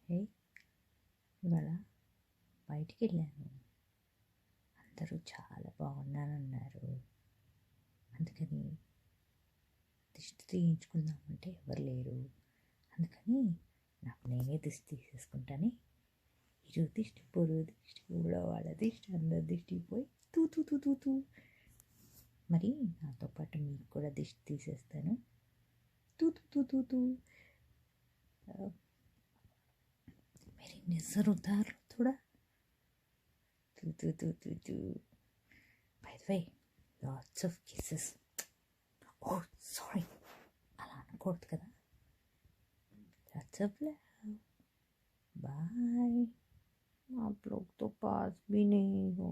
ఏ ఇవాళ బయటికి వెళ్ళాను, అందరూ చాలా బాగున్నానన్నారు. అందుకని దిష్టి తీయించుకుందామంటే ఎవరు లేరు. అందుకని నాకు నేనే దిష్టి తీసేసుకుంటాను. ఇరు దిష్టి పొరుగు దిష్టి ఊళ్ళో వాళ్ళ దిష్టి అందరి దిష్టి పోయి తూ తూ తూ తూ తూ. మరి నాతో పాటు మీకు కూడా దిష్టి తీసేస్తాను. తూ తూ తూ తూ తూ. मेरी नज़र उतार लो थोड़ा. तू तू तू तू तू. By the way, lots of kisses. Oh, sorry. అలా అనకూడదు కదా. Lots of love. Bye. आप लोग तो पास भी नहीं हो.